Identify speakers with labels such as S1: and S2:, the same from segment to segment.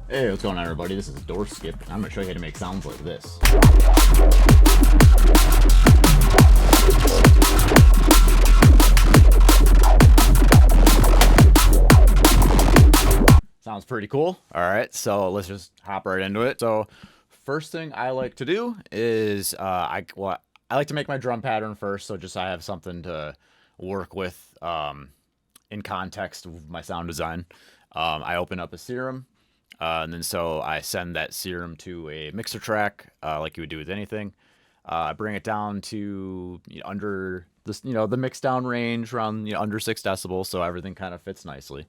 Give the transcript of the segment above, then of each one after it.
S1: Hey, what's going on, everybody? This is Doorskip, and I'm going to show you how to make sounds like this. Sounds pretty cool. All right, so let's just hop right into it. So first thing I like to do is I like to make my drum pattern first, so just I have something to work with in context of my sound design. I open up a Serum. And then so I send that Serum to a mixer track, like you would do with anything. I bring it down to under this, the mix down range around under 6 decibels, so everything kind of fits nicely.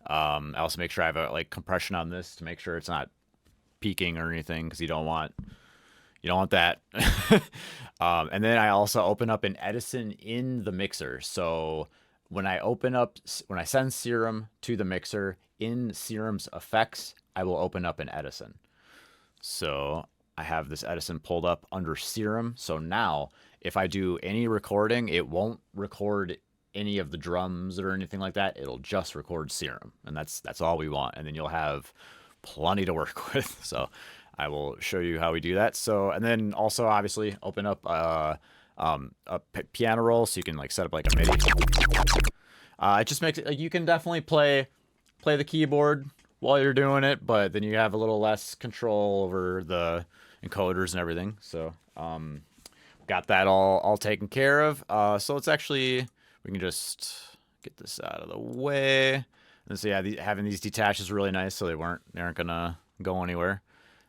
S1: I also make sure I have like compression on this to make sure it's not peaking or anything, because you don't want that. And then I also open up an Edison in the mixer. So when I send Serum to the mixer, in Serum's effects, I will open up an Edison. So I have this Edison pulled up under Serum. So now if I do any recording, it won't record any of the drums or anything like that. It'll just record Serum, and that's all we want. And then you'll have plenty to work with. So I will show you how we do that. So, and then also obviously open up a piano roll, so you can like set up like a MIDI. It just makes it like you can definitely play the keyboard while you're doing it, but then you have a little less control over the encoders and everything. So got that all taken care of. So let's actually, we can just get this out of the way. And so yeah, having these detached is really nice, so they aren't gonna go anywhere.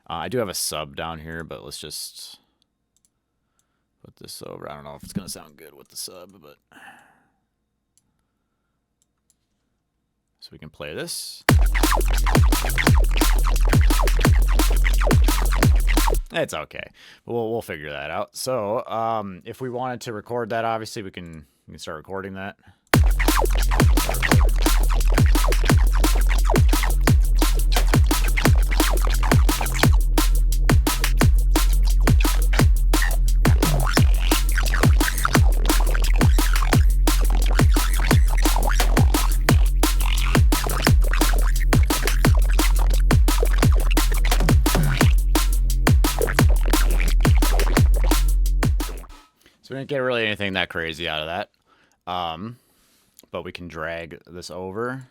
S1: I do have a sub down here, but let's just put this over. I don't know if it's gonna sound good with the sub, but so we can play this. It's okay, but we'll figure that out. So if we wanted to record that, obviously we can start recording that. So we didn't get really anything that crazy out of that. But we can drag this over.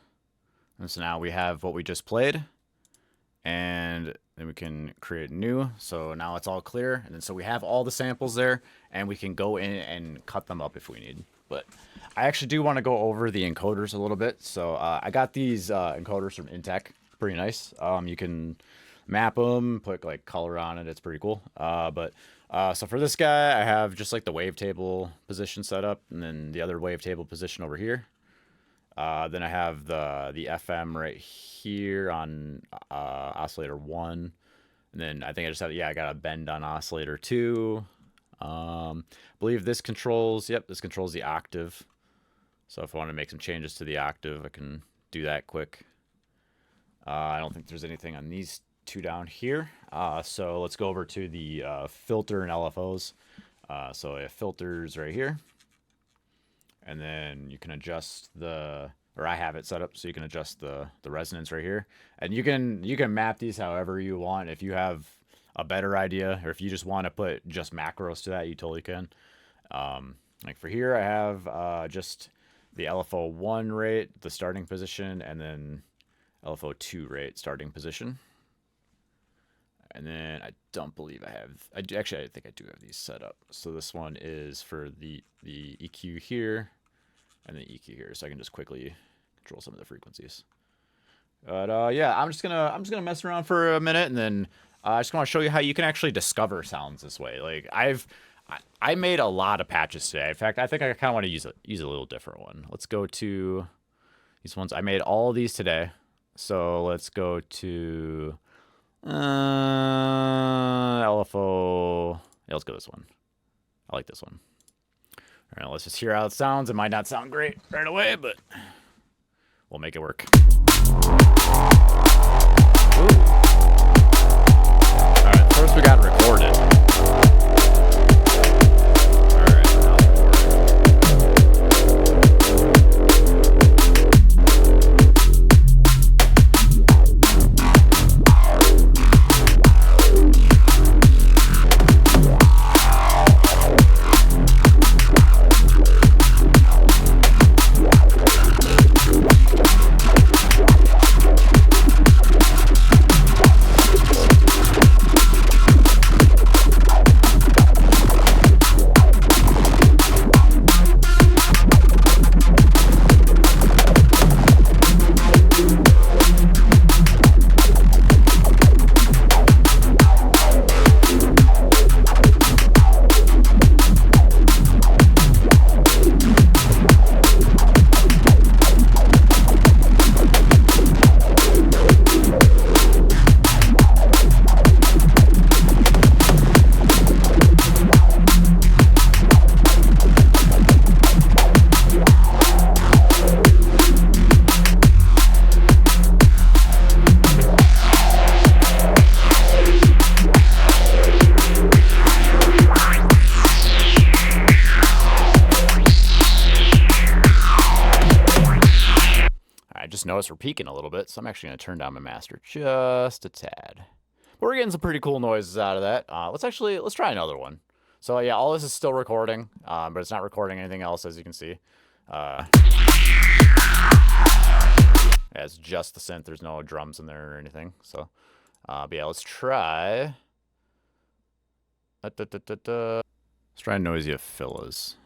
S1: And so now we have what we just played. And then we can create new. So now it's all clear. And then so we have all the samples there, and we can go in and cut them up if we need. But I actually do want to go over the encoders a little bit. So I got these encoders from Intech. Pretty nice. You can map them, put like color on it. It's pretty cool. So for this guy, I have just like the wavetable position set up, and then the other wavetable position over here. Then I have the FM right here on oscillator 1. And then I think I just have, I got a bend on oscillator 2. I believe this controls the octave. So if I want to make some changes to the octave, I can do that quick. I don't think there's anything on these two down here. So let's go over to the filter and LFOs. So I have filters right here. And then you can adjust or I have it set up so you can adjust the resonance right here. And you can map these however you want. If you have a better idea, or if you just want to put just macros to that, you totally can. Like for here, I have just the LFO 1 rate, the starting position, and then LFO 2 rate, starting position. And then I don't believe I think I do have these set up. So this one is for the EQ here and the EQ here. So I can just quickly control some of the frequencies. But yeah, I'm just gonna mess around for a minute, and then I just want to show you how you can actually discover sounds this way. Like I made a lot of patches today. In fact, I think I kind of want to use a little different one. Let's go to these ones. I made all of these today. So let's go to LFO. Yeah, let's go this one. I like this one. All right, let's just hear how it sounds. It might not sound great right away, but we'll make it work. Ooh. All right, first we got recorded. All right, now it's recorded. just noticed we're peaking a little bit, so I'm actually going to turn down my master just a tad. But we're getting some pretty cool noises out of that. Let's try another one. So yeah, all this is still recording, but it's not recording anything else, as you can see. Yeah, it's just the synth. There's no drums in there or anything. So, but yeah, let's try. Let's try noisy if Phil is.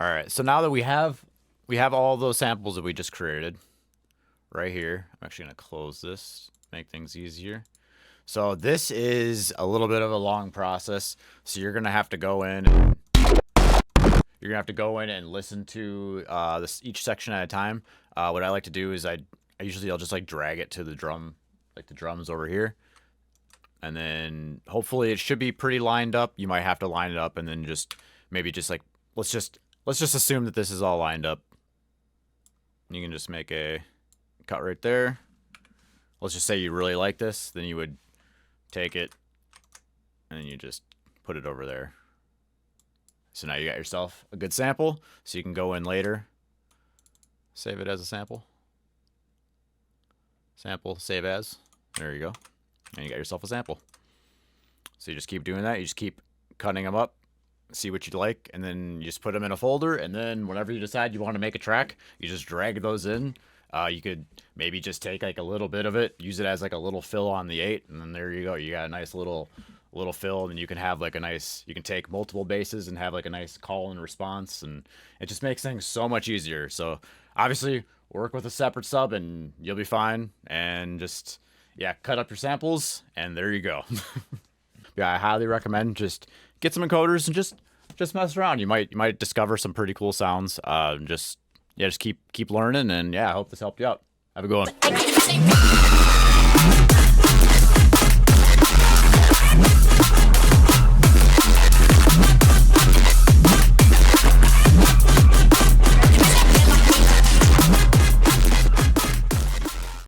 S1: All right, so now that we have all those samples that we just created right here, I'm actually gonna close this, make things easier. So this is a little bit of a long process. So you're gonna have to go in and listen to each section at a time. What I like to do is I'll just like drag it to the drum, like the drums over here, and then hopefully it should be pretty lined up. You might have to line it up and then maybe like let's just assume that this is all lined up. You can just make a cut right there. Let's just say you really like this, then you would take it and then you just put it over there. So now you got yourself a good sample, so you can go in later, save it as a sample. Sample, save as. There you go. And you got yourself a sample. So you just keep doing that. You just keep cutting them up. See what you like, and then you just put them in a folder, and then whenever you decide you want to make a track, you just drag those in. You could maybe just take like a little bit of it, use it as like a little fill on the 8, and then there you go. You got a nice little fill, and you can have like you can take multiple basses and have like a nice call and response, and it just makes things so much easier. So obviously work with a separate sub and you'll be fine, and just, yeah, cut up your samples, and there you go. Yeah, I highly recommend just get some encoders and just mess around. You might discover some pretty cool sounds. Just keep learning, and yeah, I hope this helped you out. Have a good one.